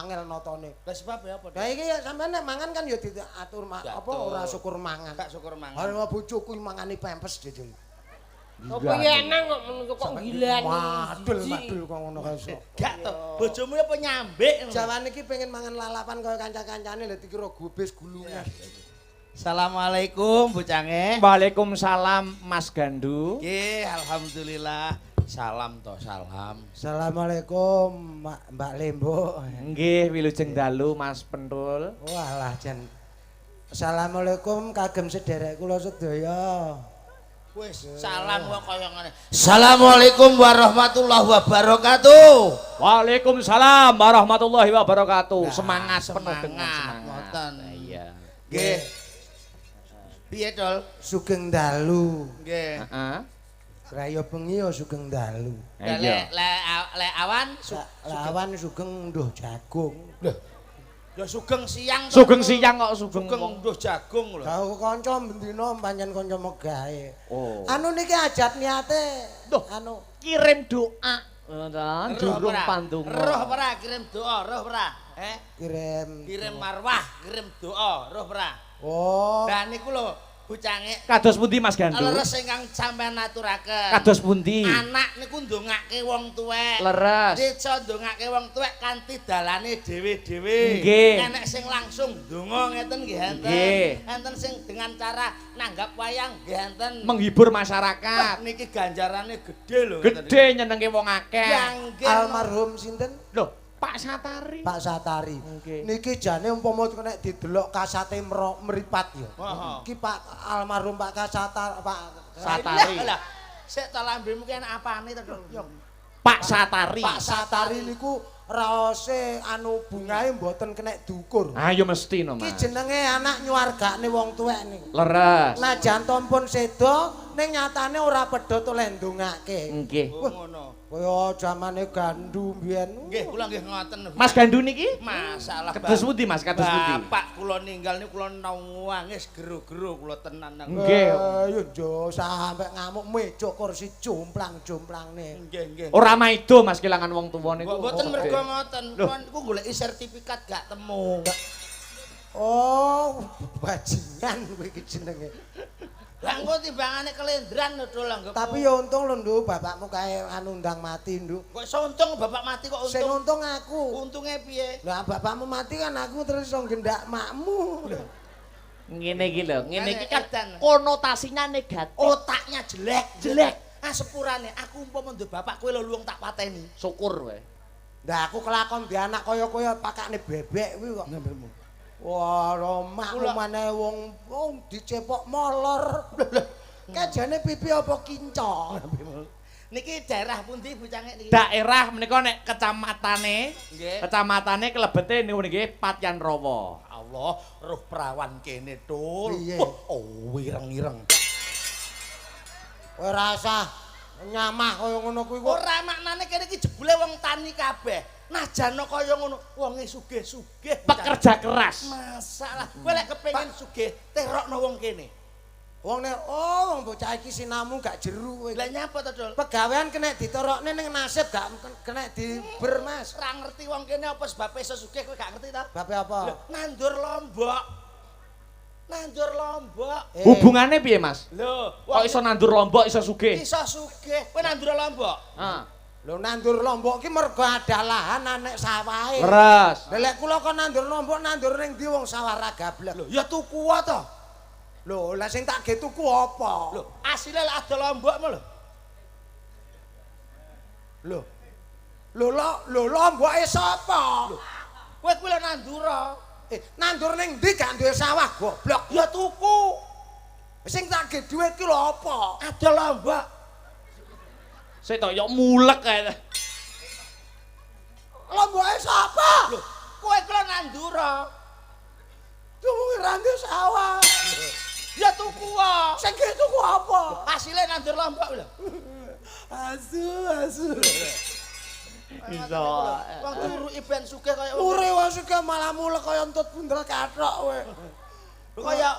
angel notone. Lah sebab ya apa? Lah iki ya sampean nek mangan kan ya diatur apa ora syukur mangan. Gak syukur mangan. Ora bojoku mangani pempes jejul. Apa enak kok menungso kok gilani. Madul kok ngono kae. Gak to. Bojomu apa nyambik? Jawan iki pengen mangan lalapan kaya kanca-kancane lha dikira gubes gulungan. Assalamualaikum Bu Cange. Waalaikumsalam Mas Gandu. Nggih, alhamdulillah. Salam toh, salam. Assalamualaikum Mbak Lembo. Nggih, wilujeng dalu Mas Pentul. Walah jan. Assalamualaikum kagem sederek kula sedaya. Wis, salam kok kaya ngene. Assalamualaikum warahmatullahi wabarakatuh. Waalaikumsalam warahmatullahi wabarakatuh. Semangat penuh dengan semangat. Ngoten. Iya. Nggih. Piye, Dol? Sugeng dalu. Nggih. Heeh. Raya bengi ya sugeng dalu. Le awan Lawan sugeng nduh jagung. Lho. Ya sugeng siang. Sugeng siang kok sugeng Sugeng nduh jagung lho. Tahu kanca bendina pancen kanca megahe. Oh. Anu niki ajat niate. Duh. Anu Kirim doa. Durung pandonga. Roh ora kirim doa, roh ora. kirim marwah, kirim doa, roh ora. Oh. Lah niku lho Bu Cange. Kados pundi Mas Gandu? Leres ingkang sampean aturaken. Kados pundi? Anak niku ndongake wong tuwek. Leres. Deca ndongake wong tuwek kanthi dalane dhewe-dhewe. Nggih. Enek sing langsung ndonga ngeten nggih enten. Nggih. Enten sing dengan cara nanggap wayang nggih enten. Menghibur masyarakat. Niki ganjarane gedhe lho. Gede nyenengke wong akeh. Almarhum sinten? Loh, Pak Satari. Pak Satari. Nggih. Niki jane umpama nek didelok kasate mripat ya. Heeh. Iki Pak almarhum Pak Kasatar Pak Satari. Lah, sik ta lambemu ki enak apane to, Dok? Pak Satari. Pak Satari niku raose anu bungae mboten kena diukur. Ayo mesti no, Iki Mas. jenenge anak nyuwargane wong tuwek niku. Leres. Najan pun sedo ning nyatane ora pedhot oleh ndongake. Nggih. Oh ngono. Kaya zamane Gandu mbiyen. Nggih, kula nggih ngoten. Mas Gandu niki? Masalah Kados pundi Mas? Kados pundi? Bapak kula ninggal niku kula nangis gero-gero kula tenan nang. Nggih. Yo jo sampe ngamuk mejok kursi jomplang-jomplangne. Nggih, nggih. Ora maido Mas kelangan wong tuwa niku. Mboten mergo ngoten. Kula niku goleki sertifikat gak temu. Oh, bajingan kuwi iki jenenge. Lah engko timbangane kelendran lho Dol. Tapi ya untung lho Nduk, bapakmu kae anu ndang mati Nduk. Kok iso untung bapak mati kok Sing untung. untung aku. Untunge piye? Lah bapakmu mati kan aku terus iso gendak makmu. Ngene iki lho, ngene iki kan Edan. konotasinya negatif. Otaknya jelek. Jelek. Ah sepurane aku umpama nduk bapak kowe lho luwung tak pateni. Syukur wae. Lah aku kelakon di anak kaya-kaya pakane bebek kuwi kok. Wah, romakmu maneh wong dicepok molor. Kajane pipi apa kinca? Niki daerah pundi Bu Cange niki? Daerah menika nek kecamatane, Nggih. kecamatane klebete niku niki Patyan Rawa. Allah, roh perawan kene Dul. Piye? Oh, ireng-ireng. Kowe rasah nyamah kaya ngono kuwi kok. Ora maknane kene iki jebule wong tani kabeh. Najane kaya ngono, wonge sugih-sugih. Pekerja keras. Masalah, kowe lek kepengin sugih, terokno wong kene. Wong nek wong bocah iki sinamu gak jeru kowe. Lah nyapa to, Dul? Pegawean kena ditorokne ning nasib gak kena diber Mas. Ora ngerti wong kene apa sebabe iso sugih kowe gak ngerti to? Bape apa? Lho, nandur lombok. Nandur lombok. Hubungane piye, Mas? Lho, Kok iso nandur lombok iso sugih? iso sugih. Kowe nandur lombok. Heeh. Lho nandur lombok ki mergo ada lahan anek sawahe. Leres. Lah lek kula kok nandur lombok nandur ning ndi wong sawah ra gablek. Lho, ya tuku wae to. Lho, lah sing tak ge tuku apa? Lho, asile lek ada lombokmu lho. Lho. Lho lomboke sapa? Kowe kuwi lho nandura. Nandur ning ndi gak duwe sawah goblok. Ya tuku. Sing tak ge dhuwit ki lho apa? Ada lombok. Sik to yo mulek kae. Lomboke sapa? Lho, kowe kuwi lho nandura. Duwe rande sawah. Ya tuku wae. Sing ge tuku apa? Asile nandur lombok lho. Asu. Iso. Wong turu iben sugih kaya Ure wong sugih malah mulek kaya entut bundel kathok kowe. kaya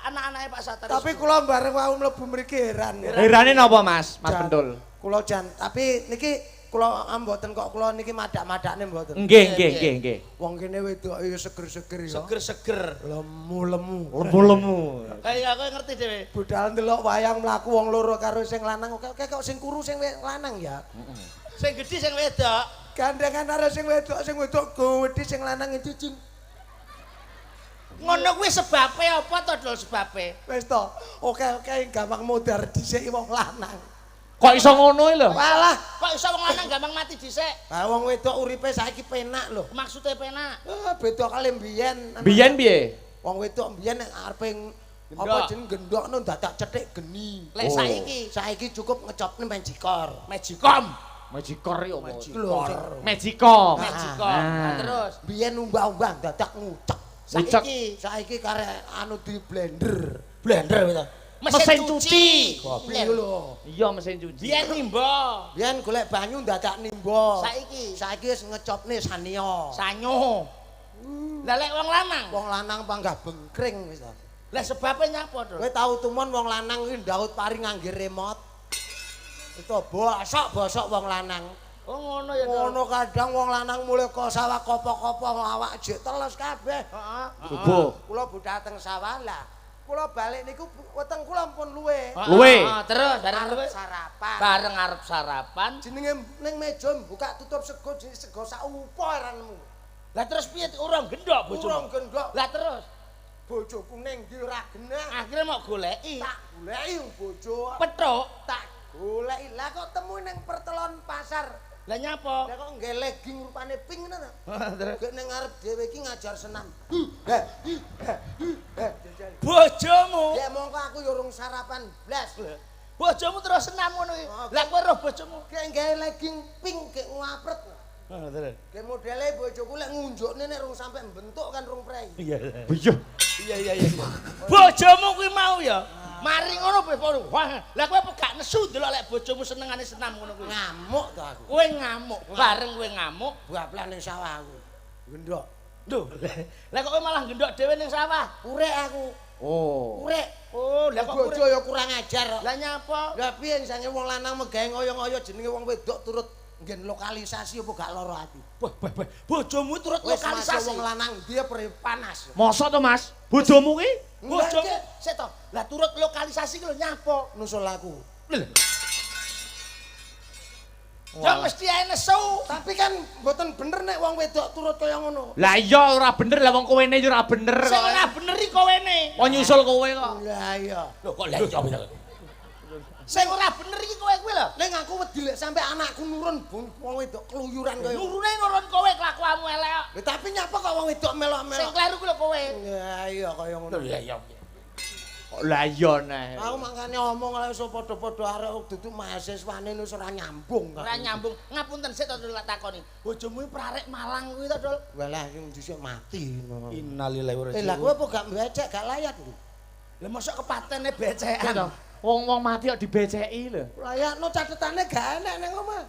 anak-anake Pak Satari. Tapi kula bareng wau mlebu mriki heran. Herane napa, Mas? Mas Pentul. Kula jan, tapi niki kula mboten kok kula niki madak-madakne mboten. Nggih. Wong kene wedok ya seger-seger ya. Seger-seger. Lemu-lemu. Lemu-lemu. Kayak aku ngerti dhewe. Budal ndelok wayang mlaku wong loro karo sing lanang kok sing kuru sing lanang ya. Sing gedhi sing wedok. Gandengan karo sing wedok gedhi sing lanang cicing. Ngono kuwi sebabe apa to Dul sebabe? Wis to. Oke gampang modar dhisik wong lanang. Kok iso ngono lho? Walah, Kok iso wong lanang gampang mati dhisik? ha wong wedok uripe saiki penak lho. Maksude penak. Beda kali mbiyen. Biyen piye? Wong wedok mbiyen nek arepe Gendok. apa jeneng gendokno dadak cethik geni. Lek Saiki cukup ngecopne magicor. Magicom. Magicor yo. Magicor. Magicom. Magicom. Nah. Terus Biyen umbah-umbah dadak ngucek. Saiki kare anu di blender. blender gitu. Mesin cuci. Goblok lho. Iya mesin cuci. Biyen nimba. Biyen golek banyu dadak nimba. Saiki wis ngecopne sanyo. sanyo. Lah lek wong lanang. Wong lanang panggah bengkring wis to. Lah sebabe nyapa, Dul? Kowe tau tumon wong lanang kuwi ndaut pari ngangge remote. Itu bosok wong lanang. Oh ngono ya, Dul. Ngono kadang wong lanang mulai ke sawah kopo-kopo awak jek teles kabeh. Heeh. Subuh. Kula budal teng sawah lah. Kula balik niku weteng kula pun luwe. Luwe. Terus bareng Arep luwe. sarapan. Bareng arep sarapan. Jenenge ning meja buka tutup sego jenenge sego sak upo ranmu. Lah terus piye urung gendok bojomu? Urung gendok. Lah terus Bojoku ning ndi ora genah. akhirnya mau goleki. Tak goleki bojo. Petuk. Tak goleki. Lah kok temu ning pertelon pasar. Lah nyapa? Lah kok ngge legging rupane pink ngono ta? Terus Gek ning ngarep dhewe iki ngajar senam. bojomu. Ya mongko aku yo urung sarapan blas. Bojomu terus senam ngono iki. Lah kowe roh bojomu. Gek nggae legging pink gek ngapret. Terus. Gek modele bojoku lek ngunjukne nek rung sampe mbentuk kan rung prei. Iya. Iya. Iya. Bojomu kuwi mau ya. Mari ngono wah, lah kowe gak nesu delok lek bojomu senengane senam ngono kuwi. Ngamuk to aku. Kowe ngamuk, bareng kowe ngamuk. Bablas ning sawah aku. Gendok. Lho, lah kok kowe malah gendok dhewe ning sawah. Urek aku. Oh. Urek. Oh, lah kok Bojo ya kurang ajar. Lah nyapa? Lah piye sange wong lanang megawe ngoyo-ngoyo jenenge wong wedok turut nggen lokalisasi apa gak lara ati. Bojomu turut Wis masuk lokalisasi. wong lanang dia panas. Mosok to, Mas? Bojomu ki? Bojomu sik to. Lah turut lokalisasi ki lho nyapa? Nusul aku. Ya mesti ae nesu. Tapi kan mboten bener nek wong wedok turut kaya ngono. Lah iya ora bener lah wong kowene yo ora bener Sing kok. ora bener iki kowene. Kok nyusul kowe kok. Lah iya. Lho kok lah iya. Sing ora bener iki kowe kuwi lho. Ning aku wedi lek sampe anakku nurun wong wedok keluyuran kaya. Nurune nurun kowe kelakuanmu elek. Lha tapi nyapa kok wong wedok Sing melok-melok. kleru kuwi lho kowe. Lah iya kaya ngono. Iya. Lah iya neh. Aku makane omong lek iso padha-padha arek dudu mahasiswane wis ora nyambung. Ora nyambung. Ngapunten sik to Dul takoni. Bojomu prarek Malang kuwi to Dul. Walah sing dhisik mati. Innalillahi wa Lah kowe apa gak becek gak layak lho. Lah mosok kepatene becekan. Wong mati kok dibeceki lho. Layakno catetane gak enek ning omah.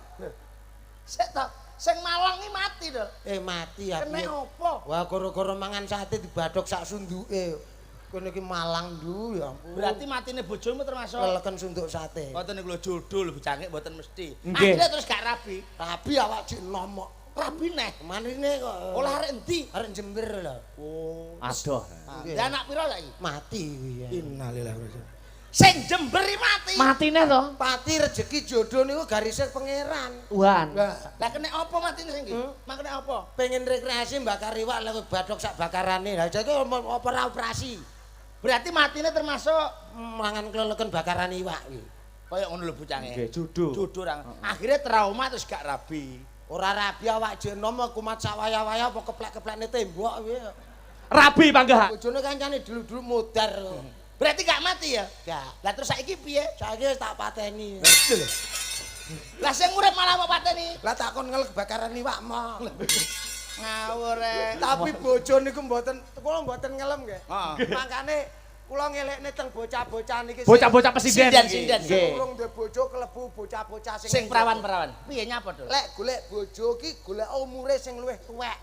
Sik to. Sing Malang iki mati to. Mati aku. Kene apa? Wah gara-gara mangan sate dibadhok sak sunduke. Kene iki Malang ndu ya ampun. Berarti matine bojomu termasuk leleken sunduk sate. mboten niku lho jodho lho bocangke mboten mesti. Nggih. Akhirnya terus gak rabi. Rabi awak jek nomok. Rabi neh. Manine kok. Olah arek endi? arek Jember lho. Oh. Adoh. Lah anak pira lagi? Mati kuwi ya. Innalillahi wa inna Sing Jember mati. Matine to. Pati rezeki jodoh niku garise pangeran. Tuhan. Lah kene apa matine sing iki? Makne apa? Pengen rekreasi bakar iwak lek badhok sak bakarane. Lah jake apa ora operasi. Berarti matine termasuk Mangan keleleken bakaran iwak iki. kaya ngono lho bocange. Nggih, judul. Jodho ra. Akhirnya trauma terus gak rabi. Ora rabi awak jek nom kumat sak waya-waya apa keplek-keplekne tembok kuwi. Rabi panggah. Bojone kancane dulu-dulu modar. Berarti gak mati ya? Gak. Lah terus saiki piye? Saiki wis tak pateni. Lah sing urip malah mau pateni. Lah takon ngel bakaran iwak mah. Ngawur rek. Tapi bojo niku mboten kula mboten ngelem nggih. Heeh. Makane kula ngelekne teng bocah-bocah niki. Bocah-bocah presiden. Sinden. Nggih. Urung duwe bojo klebu bocah-bocah Sing perawan-perawan. Piye nyapa, Dul? Lek golek bojo ki golek umure sing luwih tuwek.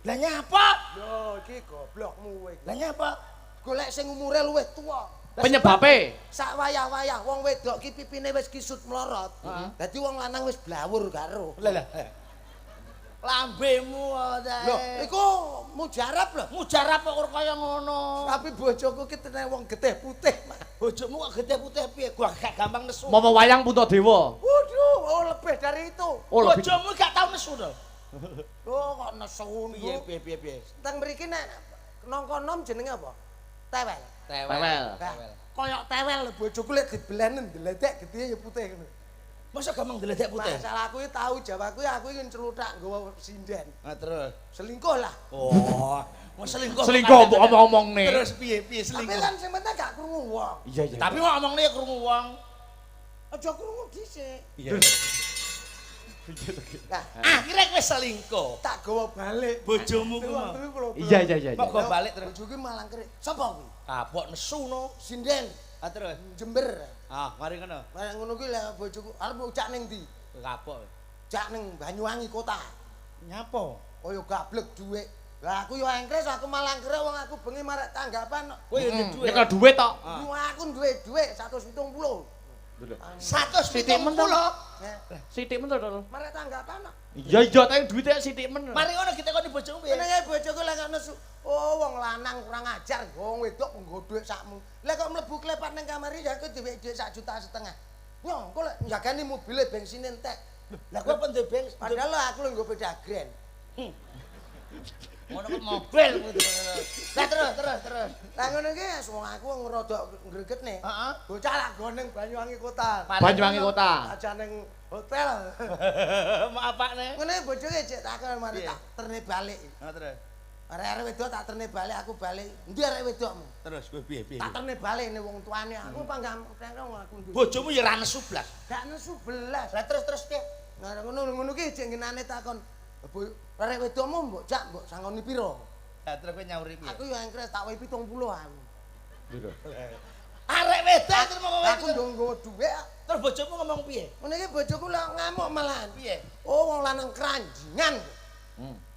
Lah nyapa? Lho iki goblokmu kowe. Lah nyapa? Golek sing umure luwih tuwa. Penyebabe. Sak wayah-wayah wong wedok ki pipine wis kisut mlorot. Dadi wong lanang wis blawur karo. Lah. Lambemu ta. Lho, iku mujarab lho. Mujarab kok kaya ngono. Tapi bojoku ki tenan wong getih putih, Mak. Bojomu kok gede putih piye? Gua gak gampang nesu. Mama wayang Puntadewa. Waduh, oh lebih dari itu. Oh, lebih. Bojomu gak tau nesu to. Oh, kok nesu Piye. Teng mriki nek nangka nom jenenge apa? Tewel. Tewel. Nah, koyok tewel lho bojoku lek dibelenen deledek gedhe ya putih ngono. Masa gampang deledek putih? Masalah aku iki tahu Jawaku ya aku iki celuthak nggawa sinden. Nah, terus. Selingkuh lah. Oh, mau selingkuh. Selingkuh mbok omong-omongne. Terus piye Tapi selingkuh? kan sing penting gak krungu wong. Iya. Tapi mau ngomongne ya krungu wong. Aja krungu dhisik. Iya. Nah, Akhirnya kowe selingkuh. tak gawa balik. Bojomu ku mau. Iya. Kok go balik terus? Bojoku malang krik. Sapa kuwi? Kapok nesu no. Sinden Ah terus. Jember. Ah, mari ngono. Bareng ngono kuwi lek bojoku arep cak ning ndi? Kapok. Cak ning Banyuwangi kota. Nyapo? Kaya gablek dhuwit. Lah aku yo engkres aku malang krik wong aku bengi marek tanggapan. Kowe yo duwe. Nek duwe tok. Aku duwe dhuwit 170. 170. Sithik men to. Marek tanggapan. Iya tapi duwite sithik men. Mari ngono kita kok bojomu piye? Menenge bojoku lek nesu. Oh wong lanang kurang ajar, wong wedok nggo dhuwit sakmu. Lek kok mlebu klepat ning kamar ya aku dhuwit 1,5 juta. Yo, kok lek njagani mobile bensin entek. Lah kowe pendhe bensin. Padahal aku lho nggo beda grand. Ngono kok mobil. Lah terus. Lah ngono iki wong aku ngrada gregetne. Heeh. Bocah lak goneng Banyuwangi kota. Banyuwangi kota. Aja ning hotel. Mau apane? Ngene bojoke cek takon mari tak terne balik. Ah terus. Arek-arek wedok tak terne balik aku balik. Endi arek wedokmu? Terus kowe piye? Tak terne balik ning wong tuane aku panggah aku nduk. Bojomu ya ra nesu blas. Gak nesu belas. Lah terus piye? Nah ngono ki cek ngenane takon. Arek wedokmu mbok jak mbok sangoni pira? Lah terus kowe nyauri piye? Aku yo engkres tak wehi 70 aku. Arek wedok terus mau Aku ndong nggo dhuwit. Terus bojomu ngomong piye? Ngene iki bojoku lak ngamuk malahan. Piye? Oh wong lanang keranjingan.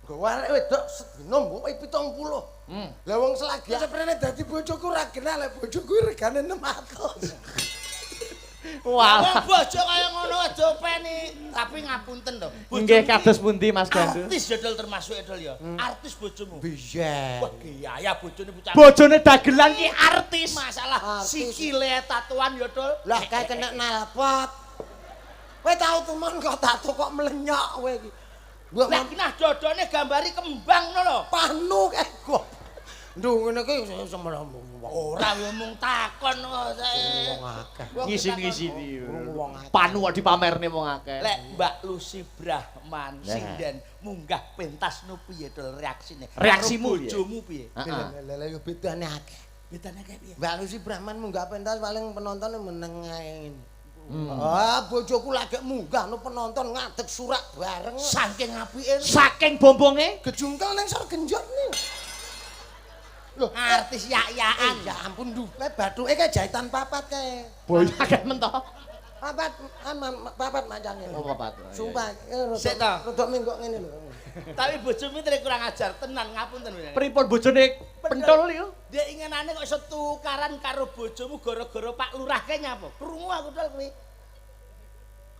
Nggo arek wedok sedina mbok wehi 70. Lah wong selagi seprene dadi bojoku ra genah lek bojoku regane 600. Wah. Wong bojo kaya ngono aja openi. Tapi ngapunten to. Nggih kados pundi Mas Gandu? Artis jadul termasuk edol ya. Artis bojomu. Bisa. Wah gaya bojone bocah. Bojone dagelan ki artis. Masalah Artis. sikile tatuan ya, Dul. Lah kae kena nalpot. Kowe tau temen kok tato kok melenyok kowe iki. Mbok Lah kinah dodone gambari kembang ngono lho. panu kae kok. Ndung ngene iki semene Ora yo mung takon kok sae. wong akeh. Ngisi-ngisini. Wong akeh. Panu kok dipamerne wong akeh. Lek Mbak Lucy Brahman sinden munggah pentasmu piye Dul reaksine? Reaksimu Karo bojomu piye? Lha yo bedane akeh. Bedane kae piye? Mbak Lucy Brahman munggah pentas paling penontonnya meneng ae. Ah, bojoku lagi munggah no penonton ngadeg surak bareng. Saking apike. Saking bombonge Gejungkel ning sor genjot nih. Loh, Artis yak-yakan. ya ampun duwe bathuke kae jahitan papat kae. boyo akeh men to. Papat mancane. Oh, papat. Sumpah, Sik to. rodok menggok ngene lho. Tapi bojomu terus kurang ajar tenan ngapunten. Pripun bojone pentol yo? Dia inginane kok iso tukaran karo bojomu gara-gara Pak Lurah ke nyapa? Krungu aku Dul kuwi.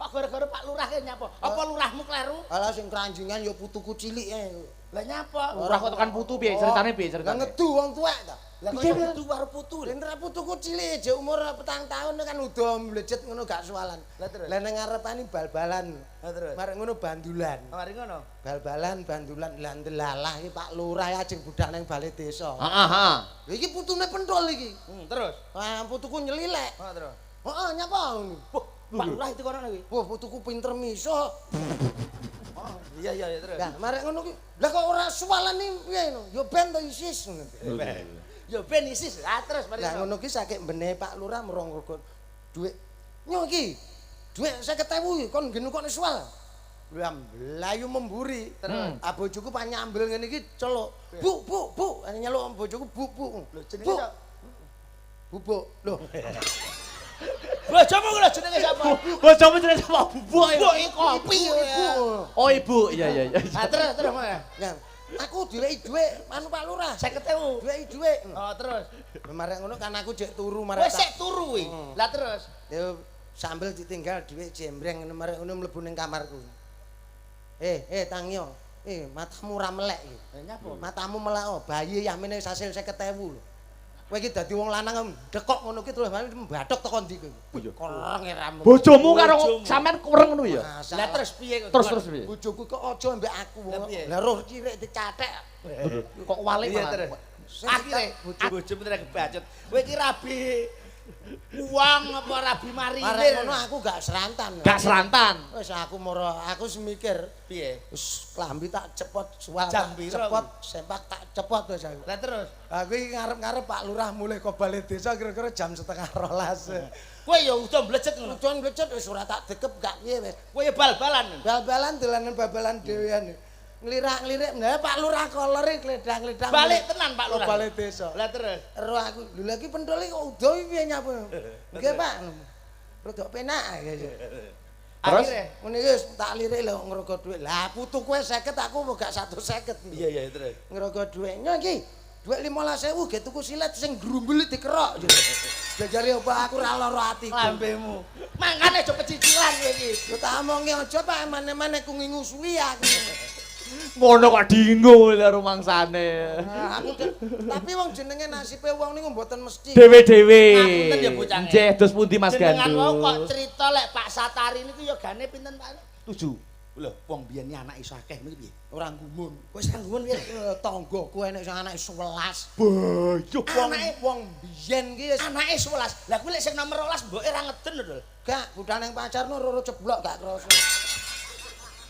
Kok gara-gara Pak Lurah ke nyapa? Apa lurahmu kleru? Alah sing keranjingan ya putuku cilik ae. Lah nyapa? Ora kok tekan putu piye ceritane piye Lah ceritane? ngedu wong tuwek ta. Lah kok iso kudu karo putu. Lha putuku cilik je umur 4 tahun kan udah mlejet ngono gak sualan. Lah terus? Lah ning ngarepane bal-balan. Lah terus? Marek ngono bandulan. Mari ngono. Bal-balan bandulan lan delalah iki Pak Lurah ajeng budak ning balai desa. Heeh. Iki putune pentol iki. Terus? Wah, putuku nyelilek. Terus. Heeh, nyapa ngono? Wah, Pak Lurah itu kono iki. Wah, putuku pinter miso. Oh, iya terus. Lah, marek ngono ki. Lah kok ora sualan iki piye ngono? Ya ben to isis ngono. Ya ben isis. Ah terus mari. Lah ngono ki saking bene Pak Lurah merong dhuwit. Nyo iki. Dhuwit 50.000 kon nggen kok sual. Lah mlayu memburi. Terus Bojoku pak nyambil ngene iki celuk. Bu. Nyeluk bojoku bu. lho jenenge Bu. sapa? Bubuk. Loh. Bojomu lho jenenge sapa? Bojomu jenenge sapa? Bubuk. Bubuk iki kopi. Bu. Oh ibu, iya. Ah terus Mas. Nah, Aku diweki dhuwit anu Pak Lurah. 50.000. Diweki dhuwit. Oh, terus. Marek ngono kan aku jek turu Wis marek sik turu kuwi. Lah terus. Ya sambil ditinggal dhuwit jembreng ngono marek ngono mlebu ning kamarku. Tangyo. Matamu ora melek iki. Nyapa? Matamu melek bayi yamene hasil 50.000 lho. Kowe iki dadi wong lanang dekok ngono ki terus mbathok teko ndi kowe. Koreng ramu. Bojomu karo sampean kurang ngono ya. Lah terus piye kok? Terus piye? Bojoku kok aja mbek aku. Lah piye? Lah roh cilik dicathek. Kok walik Iya malah. terus. Akhire bojomu tenan kebacut. Kowe iki rabi uang apa rabi Marek marinir? ngono aku gak serantan. Gak serantan. Wis aku moro aku semikir Piye? wis klambi tak cepot suwal Jam tak piro cepot sempak tak cepot wis aku. Lah terus. Aku iki ngarep-ngarep Pak Lurah mulai ke balai desa kira-kira jam 11:30. Kowe ya udah mblecet ngono. Udan becet wis ora tak dekep gak piye wis. Kowe ya bal-balan. Bal-balan dolanan bal-balan dhewean. Ngelirak-ngelirik, nah Pak Lurah kolore gledang-gledang. Balik tenan Pak Lurah. Balai desa. Lah terus. Ero aku, lho lagi pentole kok udo iki piye nyapa? Nggih Pak. Rodok penak ya. Terus Ngene iki wis tak lirik lho ngrogo dhuwit. Lah putu kowe 50 aku mau gak 150. iya terus. Ngrogo dhuwit. Nyo iki dhuwit 15.000 ge tuku silet sing grumbul dikerok. Jajare apa aku ora lara atiku. Lambemu. Mangkane aja pecicilan kowe iki. Yo tak omongi aja Pak emane-emane ku ngingusui aku. Ngono kok dinggo lho rumangsane. Nah, tapi wong jenenge nasibe wong niku mboten mesti. Dewe-dewe. Ngapunten ya bocah. Nggih, dos pundi Mas Jenengan Gandus? mau kok cerita lek Pak Satari niku ya gane pinten Pak? 7. Lho, wong biyen iki anake iso akeh niku piye? Ora gumun. Wis ranggumun piye? Tanggaku enek sing anake 11. Bayo. Wong biyen ki wis Anake 11. Lah kuwi lek sing nomor 12 mboke ra ngeden lho. gak budane pacarmu roro ceblok gak krasa.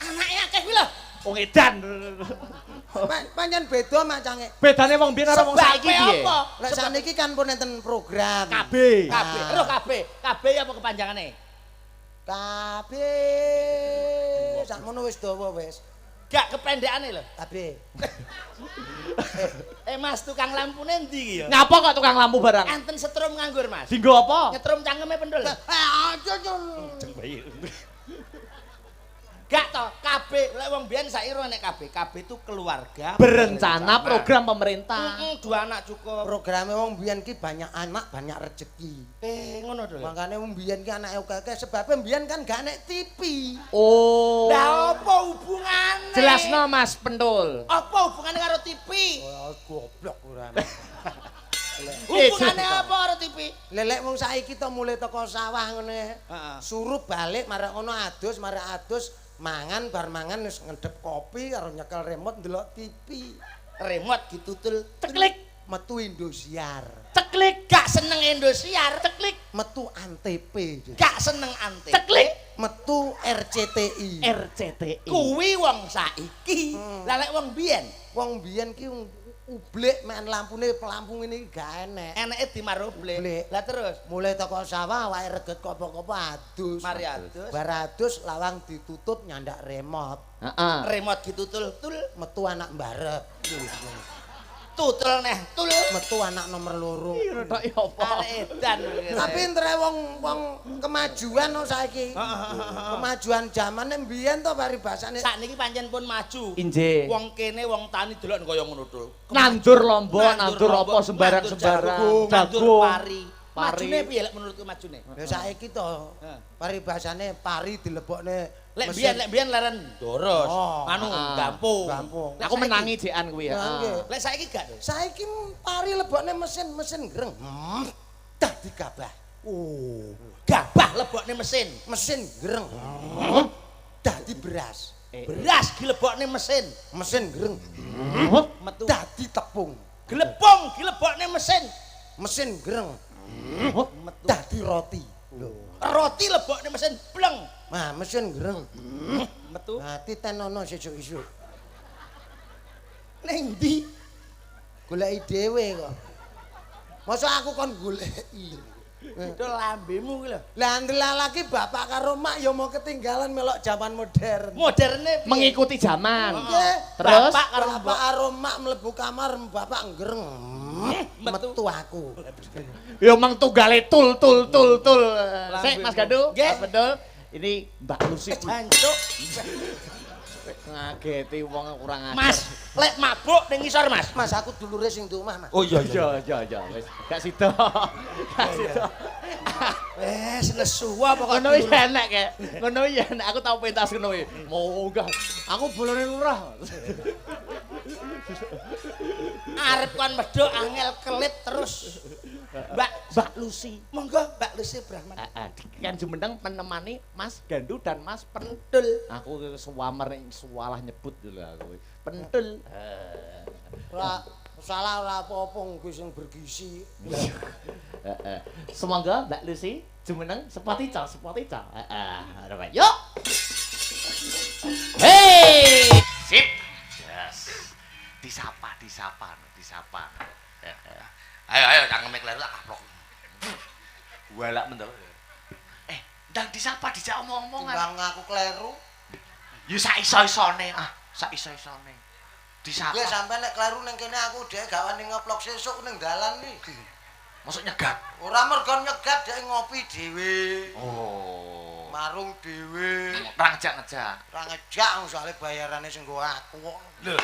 Anake akeh kuwi lho. Wong edan. Pancen beda macange. Bedane wong biyen karo wong saiki piye? apa? Lek saniki kan pun enten program. KB. KB. Roh KB. KB apa kepanjangane? KB. Sakmono wis dawa wis. Gak kependekane lho. KB. Mas tukang lampune ndi iki ya? Ngapa kok tukang lampu barang? Enten setrum nganggur Mas. Dinggo apa? Nyetrum cangkeme pendul. Aja Gak toh, KB lek wong biyen saiki ro nek KB. KB itu keluarga Berencana program pemerintah. Dua anak cukup. programe wong biyen ki banyak anak banyak rezeki. Ngono to. Makane wong biyen ki anake akeh sebab biyen kan gak nek TV. Oh. Lah apa hubungane? Jelasno Mas Pentul. Apa hubungane karo TV? Wah, goblok ora. Hubungane apa karo TV? Lelek wong saiki to mulai teko sawah ngene. Heeh. Suruh balik marek ngono adus marek adus mangan bar mangan wis ngedep kopi karo nyekel remote ndelok TV. Remote ditutul Ceklik, Metu Indosiar. ceklik, gak seneng Indosiar, ceklik, Metu Antv. gak seneng Antv. ceklik. Metu RCTI. RCTI. Kuwi wong saiki. Lah lek wong biyen, Wong biyen ki ublek main lampune pelampung ini gak enek. eneke dimaruble. Blek. Lah terus Mulai teko sawah wae reget kopo-kopo adus. mari adus. Bar adus lawang ditutup nyandak remote. Heeh. Remote ditutul-tul, Metu anak mbarep. tutul neh tul. Metu anak nomor loro. Tok ya apa? Arek edan. Tapi entre wong kemajuan no saiki. Kemajuan zamane mbiyen to paribasane. Sakniki pancen pun maju. Inje. Wong kene wong tani delok kaya ngono tul. Nandur lombok, nandur apa sembarang-sembarang. nandur Jagung. pari. Pari. Majune piye lek menurutku majune? Ya saiki to Heeh. paribasane pari dilebokne Lek mesin. biyen leren doros, Oh, anu ah. gampung. Gampung. Lek Aku saiki- menangi jekan kuwi ya. Ya, nggih. Lek saiki gak tuh. Saiki pari lebokne mesin greng. Dadi gabah. Oh, gabah lebokne mesin. Mesin greng. Dadi beras. Beras dilebokne mesin. Mesin greng. Metu. Dadi tepung. Glepung dilebokne mesin. Mesin greng. Metu. Dadi roti. Roti lebokne mesin bleng. Nah, mesin greng. Metu. Nah, titenono sesuk-esuk. Ning ndi? Goleki dhewe kok. Masa aku kon goleki. Itu lambemu kuwi lho. Lah ndelalaki bapak karo mak ya mau ketinggalan melok zaman modern. Moderne piye? Mengikuti zaman. Nggih. Terus Bapak karo Bapak karo mak mlebu kamar bapak ngereng. Metu aku. ya mang tunggale tul. Sik Mas Gandu, Nggih. Mas Pendul. Ini Mbak Lucy. Jancuk. Ngageti wong kurang ajar. Mas, lek mabuk ning ngisor, Mas. Mas aku dulure sing di omah, Mas. Oh iya Iya, wis. Gak sida. Gak sida. Wes nesu apa kok. Ngono wis enek kek. Ngono ya enek aku tau pentas ngono kuwi. Munggah. Aku bolone lurah. Arep kon medhok angel kelit terus. Mbak Lucy. monggo Mbak Lucy Brahman. Kan jumeneng menemani Mas Gandu dan Mas Pentul. Aku suwamer suwalah nyebut lho aku. Pentul. Ora salah ora apa-apa kuwi sing bergizi. Semoga Mbak Lucy jumeneng sepati ca. Heeh. Yuk. Hei! Sip. Yes. Disapa. Ayo cangkeme kleru tak kaplok. Walak mentel. Ndang disapa dijak omong-omongan. Bang aku kleru. Ya sak iso-isone. Sak iso-isone. Disapa. Kowe sampe nek kleru ning kene aku dhek gawane ngeplok sesuk ning dalan iki. Masuk nyegat. Ora mergo nyegat dhek ngopi dhewe. Oh. Marung dhewe. Ora ngejak-ngejak. Ora ngejak soalnya bayarane sing nggo aku kok. Lho.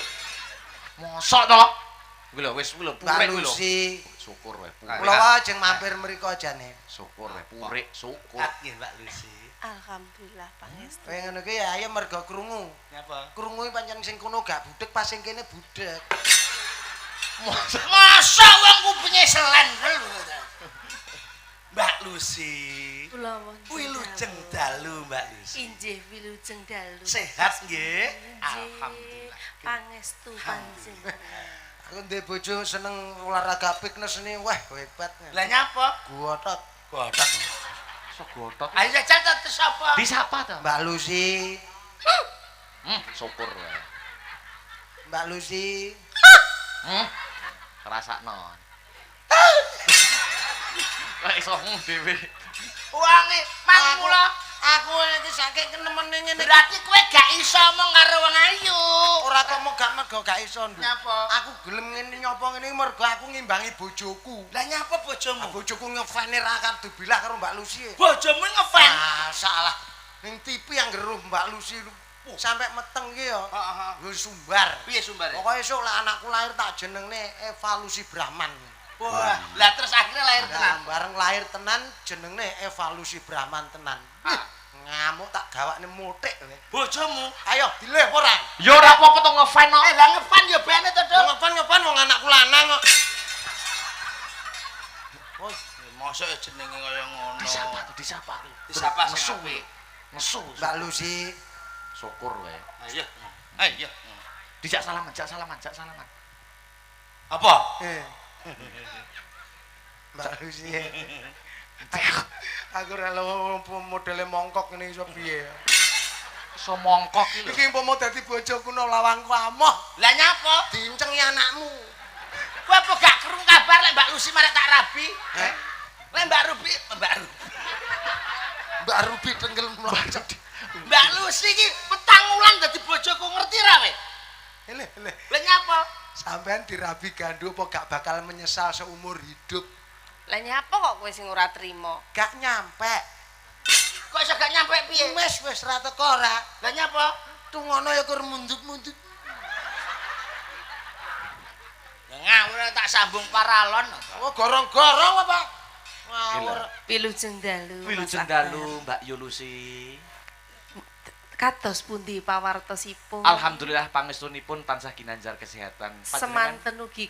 Mosok to? Kuwi lho wis kuwi lho purik kuwi lho. Syukur wae. Kula wae ajeng mampir mriko jane. Syukur wae purik, syukur. Nggih Mbak Lucy. Alhamdulillah pangestu. Kaya ngono ki ya ayo mergo krungu. Napa? Krungu pancen sing kono gak budhek pas sing kene budhek. Masa wong kupinge selen. Mbak Lucy. Kula wonten. Wilujeng dalu Mbak Lucy. Injih wilujeng dalu. Sehat nggih? Alhamdulillah. Pangestu panjenengan. Aku ndek bojo seneng olahraga fitness ni, wah hebat. Lah nyapa? Gotot. Gotot. Sok gotot. Ayo cacat terus apa? Disapa to? Mbak Lucy. Syukur wae. Mbak Lucy. Ngrasakno. Kok iso dhewe. Wangi mangmula. Aku iki saking kenemene ngene. Berarti kowe gak iso omong karo wong ayu. Ora kok mergo gak iso, Nduk. Nyapa? Aku gelem ngene nyapa ngene mergo aku ngimbangi bojoku. Lah nyapa bojomu? Bojoku ngefane ra kartu bilah karo Mbak Lucy. Bojomu ngefan. Ah, salah. Ning TV yang geruh Mbak Lucy sampai meteng ki ya. Heeh. Wis sumbar. Piye sumbare? Pokoke esuk lek anakku lahir tak jenengne Eva Lucy Brahman. Wah, lah terus akhirnya lahir tenan. Bareng lahir tenan jenengne Eva Lucy Brahman tenan. Ngamuk tak gawakne mutik kowe. Bojomu? Ayo dileh ora? Ya ora apa-apa to ngefan kok. Lah ngefan ya bene to, Dok. Ngopan wong anakku lanang kok. Oh, mosok jenenge kaya ngono. Disapa. Disapa sing Nesu. apik. Nesu. Mbak Lucy. Syukur wae. Ayo. Ayo. Dijak salaman. Apa? Mbak Lucy. Aku ora modele mongkok ngene iso piye. Iso mongkok iki lho. Iki umpama dadi bojoku no lawangku amoh, Lah nyapa? diincengi anakmu. Kowe apa gak krungu kabar lek Mbak Lucy marek tak rabi? Lek Mbak Ruby tenggelam mlacet. Mbak Lucy iki petang wulan dadi bojoku ngerti ra kowe? Leh. Lah nyapa? Sampean dirabi gandu apa gak bakal menyesal seumur hidup? Lah nyapa kok kowe sing ora trima? Gak nyampe. Kok iso gak nyampe piye? Wis ra teko ora. Lah nyapa? Tungono ya kur munduk-munduk. Ngawur tak sambung paralon. Oh, gorong-gorong apa? Ngawur. Wilujeng dalu. Wilujeng dalu Mbak Yulusi. Kados pundi pawartosipun? Alhamdulillah pangestunipun tansah ginanjar kesehatan. Semanten ugi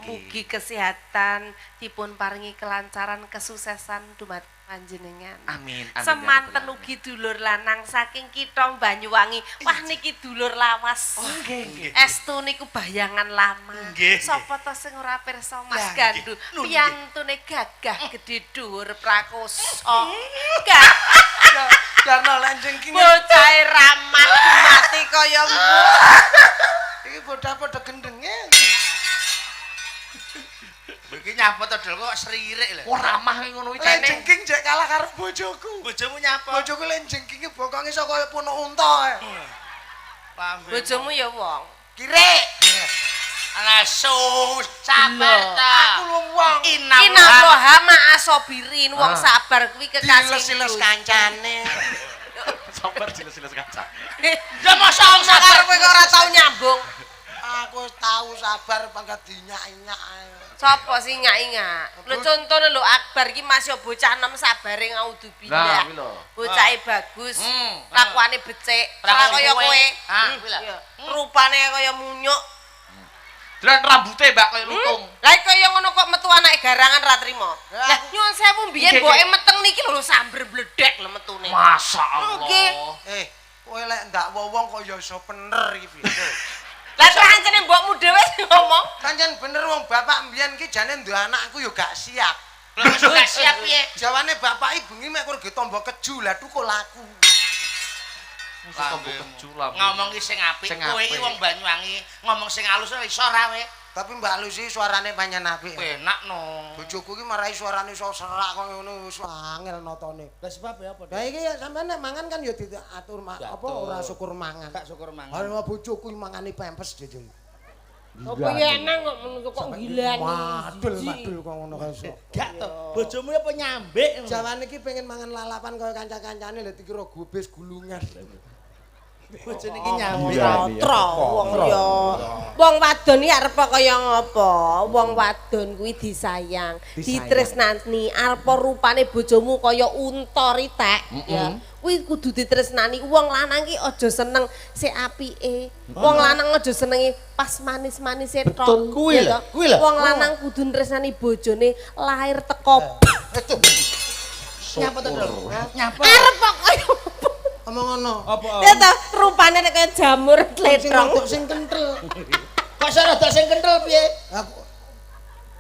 mugi kesehatan dipun paringi kelancaran kesuksesan dumateng panjenengan. Amin. Semanten ugi dulur lanang saking kitha Banyuwangi. Wah niki dulur lawas. Nggih. Estu niku bayangan lama. Nggih. Sapa to sing ora pirsa Mas Lah, Gandu? nggih. Piyantune gagah gedhe dhuwur prakosa. Gak Karena lanjeng ki bocah ramah mati kaya mbu. iki padha-padha gendenge. Iki nyapa to Dol kok sririk lho. Oh ramah ngono iki Lanjeng ki jek kalah karo bojoku. Bojomu nyapa? Bojoku lanjeng ki bokonge iso kaya punuk unta. Pambe. Bojomu ya wong. Kirek. Sus, sabar ta. Aku wong Inallaha ma'asobirin wong sabar kuwi kekasih. diles-iles kancane. Sabar jelas-jelas kaca. Ya masa wong Sakar kowe kok ora tau nyambung. Aku tahu sabar pangkat dinyak-nyak. Sapa sing nyak-nyak? Lho contone lho Akbar iki masih bocah enom sabare ngaudzubillah. Nah, kuwi lho. Bocahe bagus. Lakuane becik. Ora kaya kowe. kuwi lho. Rupane kaya munyuk. Dan rambutnya Mbak kaya lutung. Lah kaya ngono kok metu anake garangan ra trimo. Lah nyuwun sewu mbiyen mboke meteng niki lho sambar bledek lho metune. Masya Allah. Nggih. Kowe lek ndak wong kok ya iso bener iki piye. Lah kancane mbokmu dhewe sing ngomong. Pancen bener wong bapak mbiyen ki jane duwe anakku ya gak siap. Lah wis gak siap piye? Jawane bapak bengi mek kurang tombo keju lah tuku laku. Tombo keju lah. Ngomong ki sing apik. Sing Kowe iki apik. wong Banyuwangi, ngomong sing halus iso ora we? Tapi Mbak Lucy suarane pancen apik. Enak no. Bojoku ki marai suarane iso serak kok ngono wis angel notone. Lah sebab ya apa? Lah iki ya sampean nek mangan kan ya diatur apa ora syukur mangan. Gak syukur mangan. Ana bojoku mangane pempes dhewe. Apa ya enang kok menungso kok gilani. Madul kok ngono kae iso. Gak to. Bojomu apa nyambik? Jawane iki pengen mangan lalapan kaya kanca-kancane lha dikira gubis gulungan. Bojone iki nyambik. Tro wong ya. Wong wadon iki arep kaya ngapa? Wong wadon kuwi disayang, ditresnani, arep rupane bojomu kaya unta ritek ya. Kuwi kudu ditresnani. Wong lanang ki aja seneng sik apike. Wong lanang aja senengi pas manis-manise tok. Kuwi lho, kuwi lho. Wong lanang kudu tresnani bojone lahir teko. Nyapa to, Dul? Nyapa. Arep kok kaya Omong ngono. Apa? ya ta rupane nek kaya jamur Sing tletrong. rodok sing kentel. Kok rada sing kenthel piye? Aku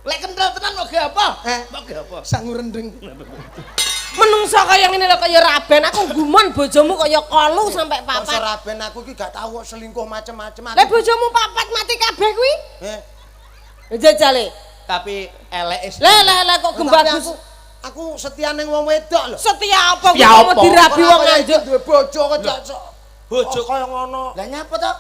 Lek kenthel tenan mau ge apa? Mau ge apa? sangu rendeng. Menungso kaya ngene lho kaya raben aku gumon bojomu kaya kolu sampai Kok papat. raben aku ki gak tau kok selingkuh macem-macem. Lah bojomu papat mati kabeh kuwi? Jajale. Tapi elek is. Lah kok gembagus. Aku setia ning wong wedok lho. Setia apa kuwi Setia mau apa? dirabi wong Ora kaya nganjuk. duwe bojo kok jak Bojo kaya ngono. Lah nyapa to?